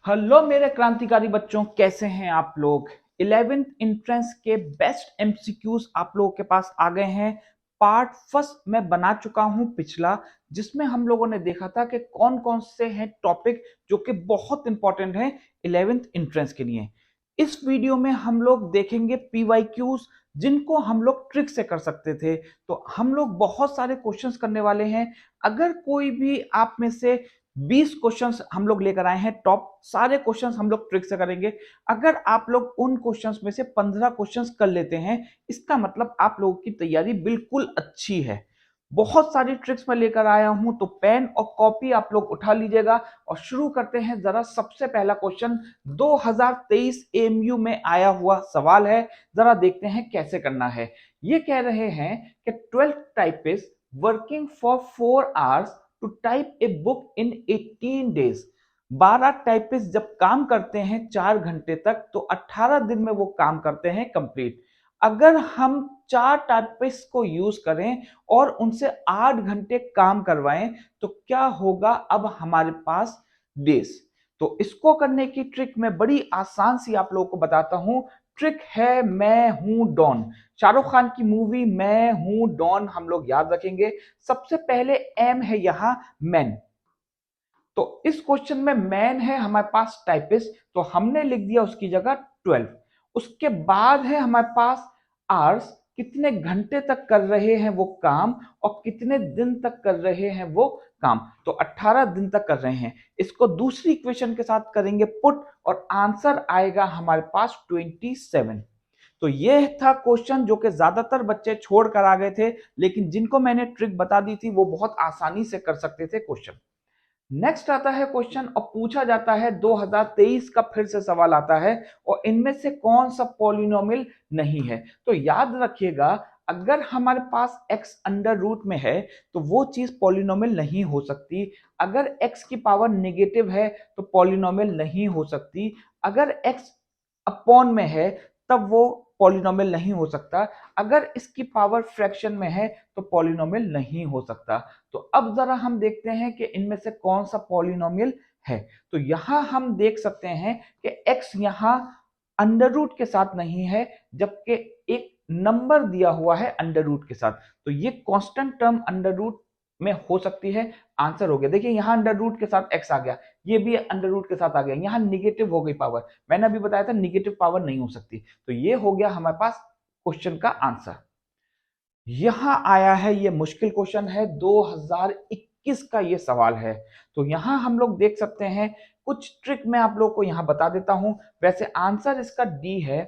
Hello मेरे क्रांतिकारी बच्चों, कैसे हैं आप लोग। 11th एंट्रेंस के बेस्ट एमसीक्यूज आप लोगों के पास आ गए हैं। पार्ट फर्स्ट मैं बना चुका हूं पिछला, जिसमें हम लोगों ने देखा था कि कौन कौन से हैं टॉपिक जो कि बहुत इंपॉर्टेंट हैं 11th एंट्रेंस के लिए। इस वीडियो में हम लोग देखेंगे पीवाईक्यूज, जिनको हम लोग ट्रिक से कर सकते थे। तो हम लोग बहुत सारे क्वेश्चंस करने वाले हैं। अगर कोई भी आप में से 20 क्वेश्चंस हम लोग लेकर आए हैं, टॉप सारे क्वेश्चंस हम लोग ट्रिक से करेंगे। अगर आप लोग उन क्वेश्चंस में से 15 क्वेश्चंस कर लेते हैं, इसका मतलब आप लोगों की तैयारी बिल्कुल अच्छी है। बहुत सारी ट्रिक्स मैं लेकर आया हूं, तो पेन और कॉपी आप लोग उठा लीजिएगा और शुरू करते हैं। जरा सबसे पहला क्वेश्चन 2023 एमयू में आया हुआ सवाल है, जरा देखते हैं कैसे करना है। ये कह रहे हैं कि 12 typist working for 4 hours to type a book in 18 days. 12 typist जब काम करते हैं 4 घंटे तक, तो 18 दिन में वो काम करते हैं कंप्लीट। अगर हम 4 टाइपिस्ट को यूज करें और उनसे 8 घंटे काम करवाएं, तो क्या होगा अब हमारे पास डेज। तो इसको करने की ट्रिक मैं बड़ी आसान सी आप लोगों को बताता हूं। ट्रिक है मैं हूं डॉन। शाहरुख खान की मूवी मैं हूं डॉन हम लोग याद रखेंगे। सबसे पहले एम है यहां मैन, तो इस क्वेश्चन में मैन है हमारे पास टाइपिस्ट, तो हमने लिख दिया उसकी जगह 12। उसके बाद है हमारे पास आवर्स, कितने घंटे तक कर रहे हैं वो काम और कितने दिन तक कर रहे हैं वो काम, तो 18 दिन तक कर रहे हैं। इसको दूसरी इक्वेशन के साथ करेंगे पुट और आंसर आएगा हमारे पास 27। तो ये था क्वेश्चन जो कि ज्यादातर बच्चे छोड़ कर आ गए थे, लेकिन जिनको मैंने ट्रिक बता दी थी वो बहुत आसानी से कर सकते थे क्वेश्चन। नेक्स्ट आता है क्वेश्चन और पूछा जाता है 2023 का फिर से सवाल आता है, और इनमें से कौन सा पॉलिनोमियल नहीं है। तो याद रखिएगा, अगर हमारे पास x अंडर रूट में है तो वो चीज पॉलिनोमियल नहीं हो सकती। अगर x की पावर नेगेटिव है तो पॉलिनोमियल नहीं हो सकती। अगर x अपॉन में है तब वो पॉलिनोमियल नहीं हो सकता। अगर इसकी पावर फ्रैक्शन में है तो पॉलिनोमियल नहीं हो सकता। तो अब जरा हम देखते हैं कि इनमें से कौन सा पॉलिनोमियल है। तो यहां हम देख सकते हैं कि x यहां अंडर रूट के साथ नहीं है, जबकि एक नंबर दिया हुआ है अंडर रूट के साथ। तो ये कांस्टेंट टर्म अंडर रूट में हो सकती है। आंसर हो गया, देखिए यहां अंडर रूट के साथ x आ गया, ये भी अंडर रूट के साथ आ गया, यहां निगेटिव हो गई पावर। मैंने अभी बताया था निगेटिव पावर नहीं हो सकती। तो ये हो गया हमारे पास क्वेश्चन का आंसर। यहां आया है, ये मुश्किल क्वेश्चन है, 2021 का ये सवाल है। तो यहां हम लोग देख सकते हैं, कुछ ट्रिक मैं आप लोग को यहां बता देता हूं। वैसे आंसर इसका डी है।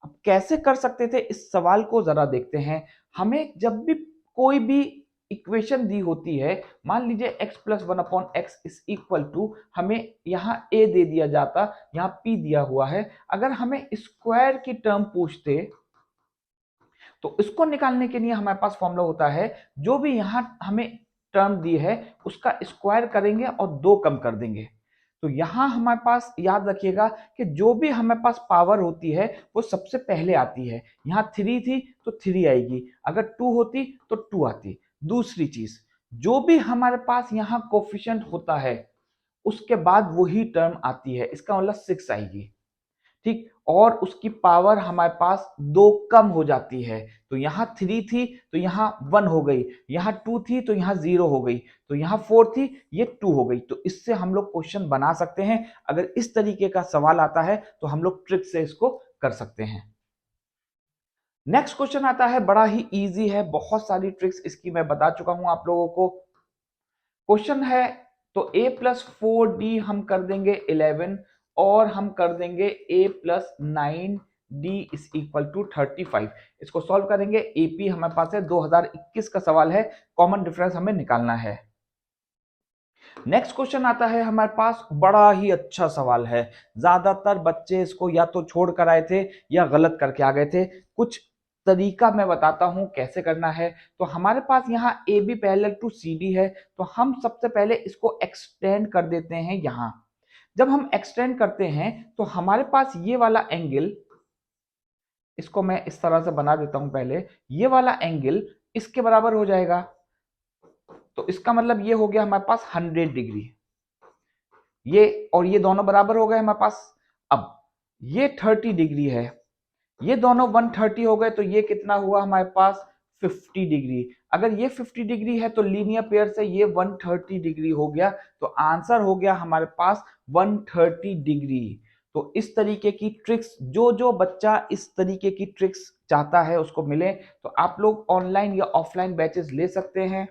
अब कैसे कर सकते थे इस सवाल को जरा देखते हैं। हमें जब भी कोई भी इक्वेशन दी होती है, मान लीजिए x plus 1/x is equal to, हमें यहाँ a दे दिया जाता, यहाँ p दिया हुआ है। अगर हमें स्क्वायर की टर्म पूछते तो इसको निकालने के लिए हमारे पास फॉर्मूला होता है, जो भी यहां हमें टर्म दी है उसका स्क्वायर करेंगे और 2 कम कर देंगे। तो यहां हमारे पास याद रखिएगा कि जो भी हमारे पास पावर होती है वो सबसे पहले आती है। यहां 3 थी तो 3 आएगी, अगर 2 होती तो 2 आती। दूसरी चीज, जो भी हमारे पास यहाँ कोफिशिएंट होता है उसके बाद वही टर्म आती है, इसका मतलब 6 आएगी। ठीक, और उसकी पावर हमारे पास 2 कम हो जाती है। तो यहां 3 थी तो यहां 1 हो गई, यहां 2 थी तो यहां 0 हो गई, तो यहां 4 थी ये 2 हो गई। तो इससे हम लोग क्वेश्चन बना सकते हैं। अगर इस तरीके का सवाल आता है तो हम लोग ट्रिक से इसको कर सकते हैं। नेक्स्ट क्वेश्चन आता है, बड़ा ही इजी है, बहुत सारी ट्रिक्स इसकी मैं बता चुका हूं आप लोगों को। क्वेश्चन है, तो a प्लस 4d हम कर देंगे 11 और हम कर देंगे a plus 9d is equal to 35। इसको सॉल्व करेंगे। AP हमारे पास है, 2021 का सवाल है, कॉमन डिफरेंस हमें निकालना है। नेक्स्ट क्वेश्चन आता है हमारे पास, बड़ा ही अच्छा सवाल है। ज्यादातर बच्चे इसको या तो छोड़ कर आए थे या गलत करके आ गए थे। कुछ तरीका मैं बताता हूं कैसे करना है। तो हमारे पास यहाँ A B parallel to C D है, तो हम सबसे पहले इसको एक्सटेंड कर देते हैं। यहाँ जब हम एक्सटेंड करते हैं तो हमारे पास ये वाला एंगल, इसको मैं इस तरह से बना देता हूं पहले, ये वाला एंगल इसके बराबर हो जाएगा। तो इसका मतलब ये हो गया हमारे पास 100 डिग्री। ये और ये दोनों बराबर हो गए हमारे पास। अब ये 30 डिग्री है, ये दोनों 130 हो गए, तो ये कितना हुआ हमारे पास 50 डिग्री। अगर ये 50 डिग्री है तो लीनियर पेयर से ये 130 डिग्री हो गया, तो आंसर हो गया हमारे पास 130 डिग्री। तो इस तरीके की ट्रिक्स, जो जो बच्चा इस तरीके की ट्रिक्स चाहता है उसको मिले, तो आप लोग ऑनलाइन या ऑफलाइन बैचेस ले सकते हैं।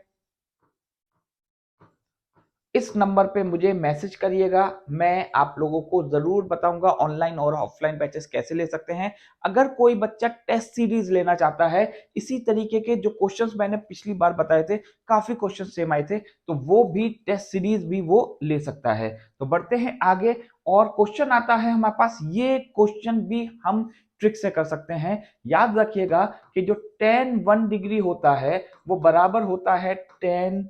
इस नंबर पे मुझे मैसेज करिएगा, मैं आप लोगों को जरूर बताऊंगा ऑनलाइन और ऑफलाइन बैचेस कैसे ले सकते हैं। अगर कोई बच्चा टेस्ट सीरीज लेना चाहता है, इसी तरीके के जो क्वेश्चंस मैंने पिछली बार बताए थे, काफी क्वेश्चन सेम आए थे, तो वो भी टेस्ट सीरीज भी वो ले सकता है। तो बढ़ते हैं आगे, और क्वेश्चन आता है हमारे पास, ये क्वेश्चन भी हम ट्रिक से कर सकते हैं। याद रखिएगा कि जो tan 1 डिग्री होता है वो बराबर होता है tan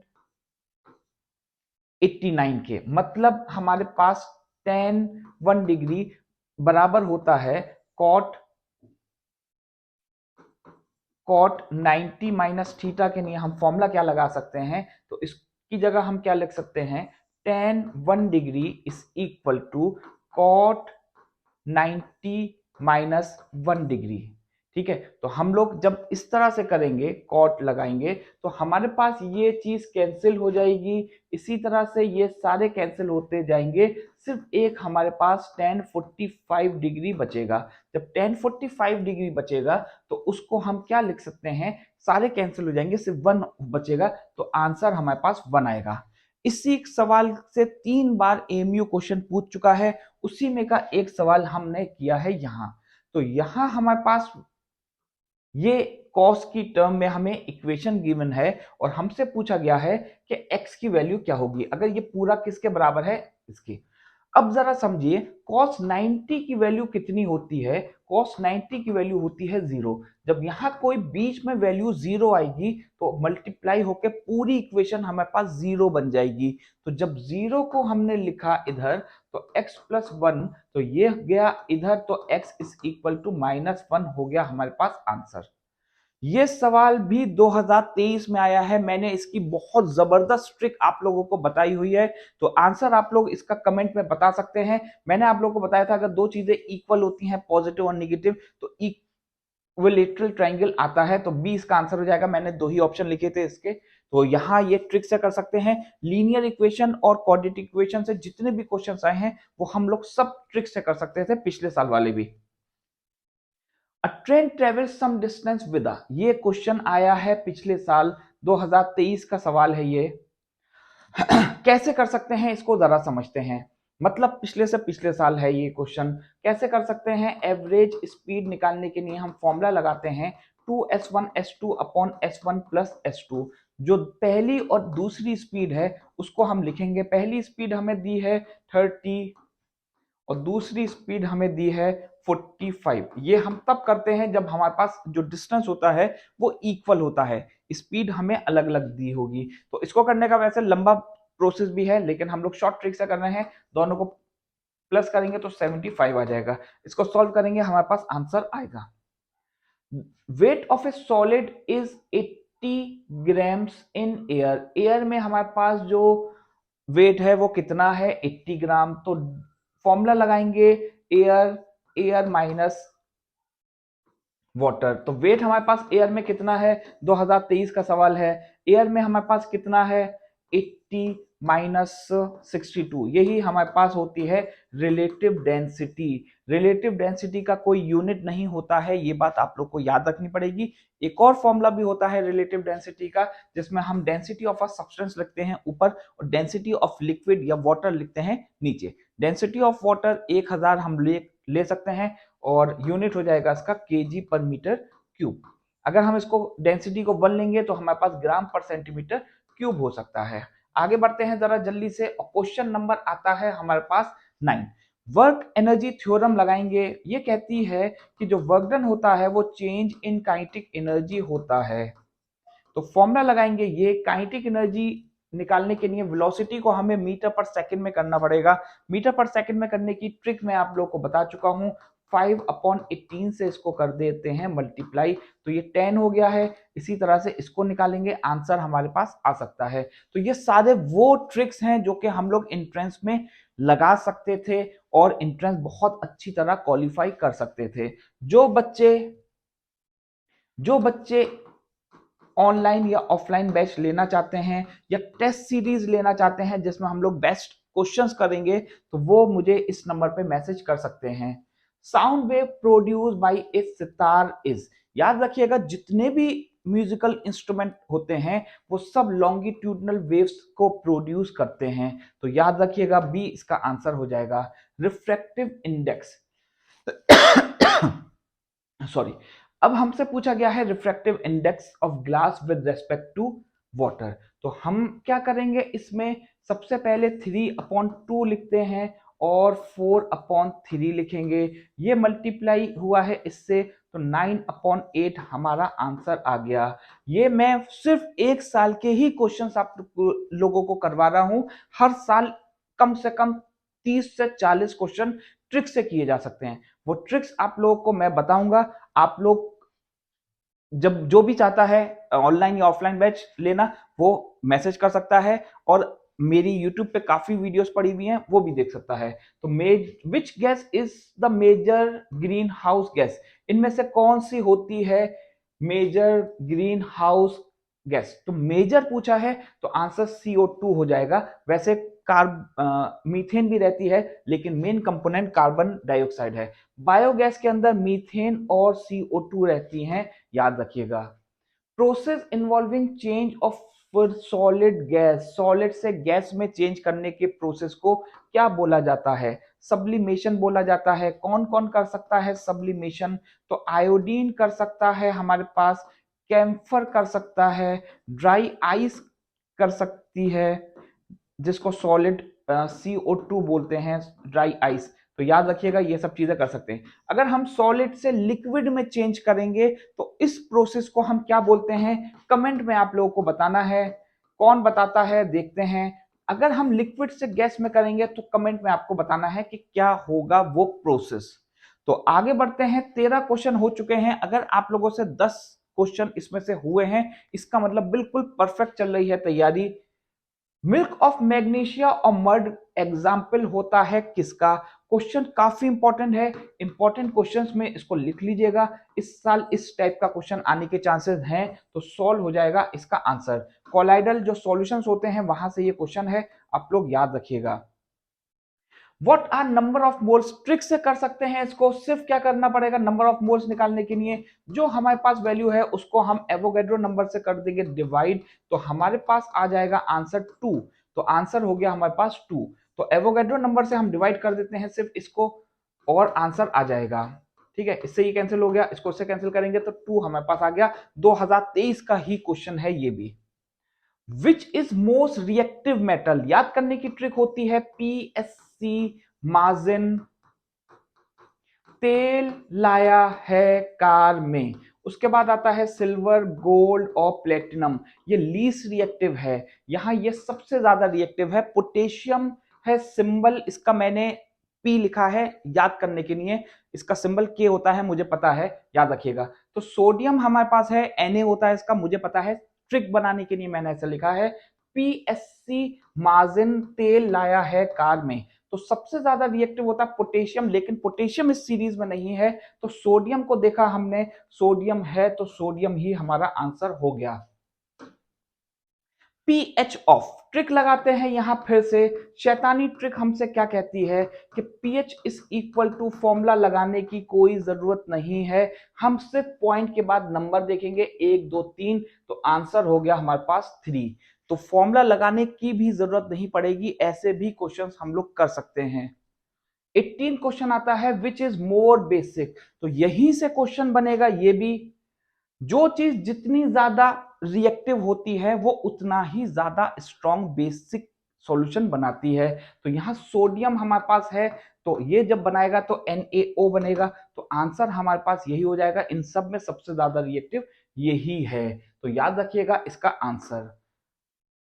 89 के, मतलब हमारे पास tan 1 डिग्री बराबर होता है cot 90 माइनस थीटा के लिए हम फॉर्मूला क्या लगा सकते हैं, तो इसकी जगह हम क्या लिख सकते हैं, tan 1 degree is equal to cot 90 minus 1 degree. ठीक है, तो हम लोग जब इस तरह से करेंगे, कॉट लगाएंगे, तो हमारे पास ये चीज कैंसिल हो जाएगी, इसी तरह से ये सारे कैंसिल होते जाएंगे, सिर्फ एक हमारे पास tan 45 डिग्री बचेगा। जब tan 45 डिग्री बचेगा तो उसको हम क्या लिख सकते हैं, सारे कैंसिल हो जाएंगे, सिर्फ 1 बचेगा, तो आंसर हमारे पास 1 आएगा। इसी सवाल से 3 बार एमयू क्वेश्चन पूछ चुका है, उसी में का एक सवाल हमने किया है यहां। तो यहां हमारे पास ये कॉस की टर्म में हमें इक्वेशन गिवन है और हमसे पूछा गया है कि x की वैल्यू क्या होगी अगर ये पूरा किसके बराबर है, इसकी। अब जरा समझिए, cos 90 की वैल्यू कितनी होती है, cos 90 की वैल्यू होती है 0। जब यहां कोई बीच में वैल्यू 0 आएगी तो मल्टीप्लाई होकर पूरी इक्वेशन हमारे पास 0 बन जाएगी। तो जब 0 को हमने लिखा इधर तो x प्लस 1, तो ये गया इधर, तो x इज इक्वल टू -1 हो गया हमारे पास आंसर। ये सवाल भी 2023 में आया है, मैंने इसकी बहुत जबरदस्त ट्रिक आप लोगों को बताई हुई है, तो आंसर आप लोग इसका कमेंट में बता सकते हैं। मैंने आप लोगों को बताया था अगर दो चीजें इक्वल होती हैं, पॉजिटिव और निगेटिव, तो इक्विलेटरल ट्रायंगल आता है, तो बी इसका आंसर हो जाएगा। मैंने दो ही ऑप्शन लिखे थे इसके, तो यहां ये ट्रिक से कर सकते हैं। लीनियर इक्वेशन और क्वाड्रेटिक इक्वेशन से जितने भी क्वेश्चंस आए हैं वो हम लोग सब ट्रिक से कर सकते थे, पिछले साल वाले भी। A train travels some distance with ये क्वेश्चन आया है पिछले साल, 2023 का सवाल है ये। कैसे कर सकते हैं इसको जरा समझते हैं, मतलब पिछले से पिछले साल है ये क्वेश्चन। कैसे कर सकते हैं, एवरेज स्पीड निकालने के लिए हम फॉर्मूला लगाते हैं 2s1 s2 upon s1 plus s2। जो पहली और दूसरी स्पीड है उसको हम लिखेंगे, पहली स्पीड हमें दी है 30 और दूसरी स्पीड हमें दी है 45। ये हम तब करते हैं जब हमारे पास जो डिस्टेंस होता है वो इक्वल होता है, स्पीड हमें अलग अलग दी होगी। तो इसको करने का वैसे लंबा प्रोसेस भी है, लेकिन हम लोग शॉर्ट ट्रिक से कर रहे हैं, दोनों को प्लस करेंगे तो 75 आ जाएगा। इसको सॉल्व करेंगे, हमारे पास आंसर आएगा। Weight of A solid is 80 grams in air. Air में हमारे पास जो वेट है वो कितना है, 80 ग्राम। तो फॉर्मूला लगाएंगे एयर, एयर माइनस वाटर। तो वेट हमारे पास एयर में कितना है, 2023 का सवाल है, एयर में हमारे पास कितना है 80 माइनस 62, यही हमारे पास होती है रिलेटिव डेंसिटी। रिलेटिव डेंसिटी का कोई यूनिट नहीं होता है, ये बात आप लोग को याद रखनी पड़ेगी। एक और फॉर्मूला भी होता है रिलेटिव डेंसिटी का, जिसमें हम डेंसिटी ऑफ अ सब्सटेंस लिखते हैं ऊपर और डेंसिटी ऑफ लिक्विड या वाटर लिखते हैं नीचे। डेंसिटी ऑफ वाटर 1000 हम ले सकते हैं और यूनिट हो जाएगा इसका केजी पर मीटर क्यूब। अगर हम इसको डेंसिटी को 1 लेंगे तो हमारे पास ग्राम पर सेंटीमीटर क्यूब हो सकता है। आगे बढ़ते हैं जरा जल्दी से, क्वेश्चन नंबर आता है हमारे पास 9। वर्क एनर्जी थ्योरम लगाएंगे। ये कहती है कि जो वर्क डन होता है वो चेंज इन काइनेटिक एनर्जी होता है। तो फॉर्मूला लगाएंगे, ये काइनेटिक एनर्जी निकालने के लिए वेलोसिटी को हमें मीटर पर सेकंड में करना पड़ेगा। मीटर पर सेकंड में करने की ट्रिक मैं आप लोगों को बता चुका हूं। 5/18 से इसको कर देते हैं मल्टीप्लाई, तो ये 10 हो गया है। इसी तरह से इसको निकालेंगे, आंसर हमारे पास आ सकता है। तो ये सारे वो ट्रिक्स हैं जो कि हम लोग एंट्रेंस में लगा सकते थे और एंट्रेंस बहुत अच्छी तरह क्वालिफाई कर सकते थे। जो बच्चे ऑनलाइन या ऑफलाइन बैच लेना चाहते हैं या टेस्ट सीरीज लेना चाहते हैं जिसमें हम लोग बेस्ट क्वेश्चंस करेंगे, तो वो मुझे इस नंबर पे मैसेज कर सकते हैं। Sound wave produce by A sitar is, याद रखिएगा जितने भी म्यूजिकल इंस्ट्रूमेंट होते हैं वो सब लॉन्गिट्यूडनल वेव्स को प्रोड्यूस करते हैं, तो याद रखिएगा बी इसका आंसर हो जाएगा। रिफ्रैक्टिव इंडेक्स सॉरी, अब हमसे पूछा गया है refractive index of glass with respect to water, तो हम क्या करेंगे इसमें, सबसे पहले 3/2 लिखते हैं और 4/3 लिखेंगे। ये मल्टीप्लाई हुआ है इससे, तो 9/8 हमारा आंसर आ गया। ये मैं सिर्फ एक साल के ही क्वेश्चंस आप लोगों को करवा रहा हूं। हर साल कम से कम 30 से 40 क्वेश्चन ट्रिक से किए जा सकते हैं। वो ट्रिक्स आप लोगों को मैं बताऊंगा। आप लोग जब जो भी चाहता है ऑनलाइन या ऑफलाइन बैच लेना, वो मैसेज कर सकता है और मेरी यूट्यूब पे काफी वीडियोस पड़ी हुई हैं, वो भी देख सकता है। तो which gas is the major greenhouse gas, इनमें से कौन सी होती है मेजर ग्रीन हाउस गैस? तो मेजर पूछा है तो आंसर CO2 हो जाएगा। वैसे मीथेन भी रहती है लेकिन मेन कंपोनेंट कार्बन डाइऑक्साइड है। बायोगैस के अंदर मीथेन और CO2 रहती हैं, याद रखिएगा। Process involving change of solid gas, solid से गैस में चेंज करने के प्रोसेस को क्या बोला जाता है? सब्लिमेशन बोला जाता है। कौन कौन कर सकता है सब्लिमेशन? तो आयोडीन कर सकता है हमारे पास, कैम्फर कर सकता है, ड्राई आइस कर सकती है जिसको सॉलिड CO2 बोलते हैं, ड्राई आइस। तो याद रखिएगा ये सब चीजें कर सकते हैं। अगर हम सॉलिड से लिक्विड में चेंज करेंगे तो इस प्रोसेस को हम क्या बोलते हैं? कमेंट में आप लोगों को बताना है। कौन बताता है देखते हैं। अगर हम लिक्विड से गैस में करेंगे तो कमेंट में आपको बताना है कि क्या होगा वो प्रोसेस। तो आगे बढ़ते हैं। 13 क्वेश्चन हो चुके हैं। अगर आप लोगों से 10 क्वेश्चन इसमें से हुए हैं, इसका मतलब बिल्कुल परफेक्ट चल रही है तैयारी। मिल्क ऑफ मैग्नीशिया और मड एग्जाम्पल होता है किसका? क्वेश्चन काफी इंपॉर्टेंट है। इंपॉर्टेंट क्वेश्चंस में इसको लिख लीजिएगा। इस साल इस टाइप का क्वेश्चन आने के चांसेस हैं, तो सॉल्व हो जाएगा इसका आंसर। कोलाइडल जो सॉल्यूशंस होते हैं वहां से ये क्वेश्चन है, आप लोग याद रखिएगा। What are number of moles, trick से कर सकते हैं इसको। सिर्फ क्या करना पड़ेगा नंबर ऑफ मोल्स निकालने के लिए, जो हमारे पास वैल्यू है उसको हम एवोगैड्रो नंबर से कर देंगे डिवाइड, तो हमारे पास आ जाएगा आंसर 2। तो आंसर हो गया हमारे पास 2। तो एवोगैड्रो नंबर से हम डिवाइड कर देते हैं सिर्फ इसको और आंसर आ जाएगा। ठीक है, इससे ये कैंसिल हो गया, इसको से कैंसिल करेंगे तो 2 हमारे पास आ गया। 2023 का ही क्वेश्चन है ये भी। Which is most reactive metal, याद करने की ट्रिक होती है PSC मार्जिन तेल लाया है कार में। उसके बाद आता है सिल्वर, गोल्ड और प्लेटिनम। ये लीस्ट रिएक्टिव है, यहां ये सबसे ज्यादा रिएक्टिव है। पोटेशियम है सिंबल, इसका मैंने P लिखा है याद करने के लिए। इसका सिंबल K होता है, मुझे पता है, याद रखिएगा। तो सोडियम हमारे पास है Na होता है इसका, मुझे पता है, ट्रिक बनाने के लिए मैंने ऐसा लिखा है। PSC मार्जिन तेल लाया है कार में, तो सबसे ज्यादा रिएक्टिव होता है पोटेशियम, लेकिन पोटेशियम इस सीरीज में नहीं है, तो सोडियम को देखा हमने, सोडियम है तो सोडियम ही हमारा आंसर हो गया। पीएच ऑफ, ट्रिक लगाते हैं यहां फिर से। शैतानी ट्रिक हमसे क्या कहती है कि pH is equal to, formula लगाने की कोई जरूरत नहीं है, हम सिर्फ पॉइंट के बाद नंबर देखेंगे 1 2 3, तो आंसर हो गया हमारे पास 3। तो फॉर्मूला लगाने की भी जरूरत नहीं पड़ेगी, ऐसे भी क्वेश्चंस हम लोग कर सकते हैं। 18 क्वेश्चन आता है विच इज मोर बेसिक, तो यहीं से क्वेश्चन बनेगा ये भी। जो चीज जितनी ज्यादा रिएक्टिव होती है वो उतना ही ज्यादा स्ट्रॉन्ग बेसिक सॉल्यूशन बनाती है। तो यहां सोडियम हमारे पास है, तो ये जब बनाएगा तो NaO बनेगा, तो आंसर हमारे पास यही हो जाएगा। इन सब में सबसे ज्यादा रिएक्टिव यही है, तो याद रखिएगा इसका answer.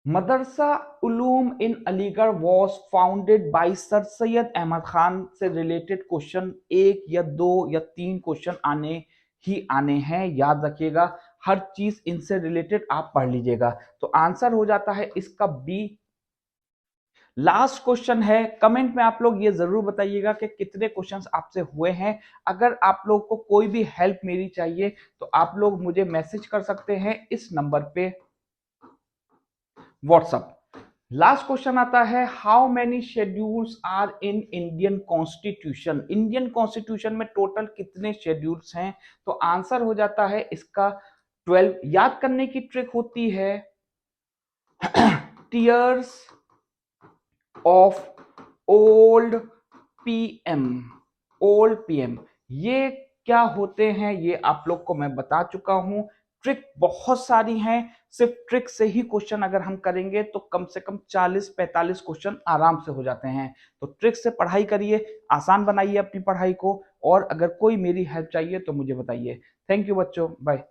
Madrasa Uloom in Aligarh was founded by sir Syed Ahmad Khan से रिलेटेड क्वेश्चन 1 या 2 या 3 क्वेश्चन आने हैं, याद रखिएगा। हर चीज इनसे रिलेटेड आप पढ़ लीजिएगा। तो आंसर हो जाता है इसका बी। लास्ट क्वेश्चन है, कमेंट में आप लोग ये जरूर बताइएगा कि कितने क्वेश्चंस आपसे हुए हैं। अगर आप लोग को कोई भी हेल्प मेरी चाहिए तो आप लोग मुझे मैसेज कर सकते हैं इस नंबर पे व्हाट्सएप। लास्ट क्वेश्चन आता है, how many schedules are in Indian constitution. Indian constitution में टोटल कितने शेड्यूल्स हैं? तो आंसर हो जाता है इसका 12। याद करने की ट्रिक होती है tears of old PM. Old PM ये क्या होते हैं ये आप लोग को मैं बता चुका हूं। ट्रिक बहुत सारी हैं, सिर्फ ट्रिक से ही क्वेश्चन अगर हम करेंगे तो कम से कम 40-45 क्वेश्चन आराम से हो जाते हैं। तो ट्रिक से पढ़ाई करिए, आसान बनाइए अपनी पढ़ाई को, और अगर कोई मेरी हेल्प चाहिए तो मुझे बताइए। थैंक यू बच्चों, बाय।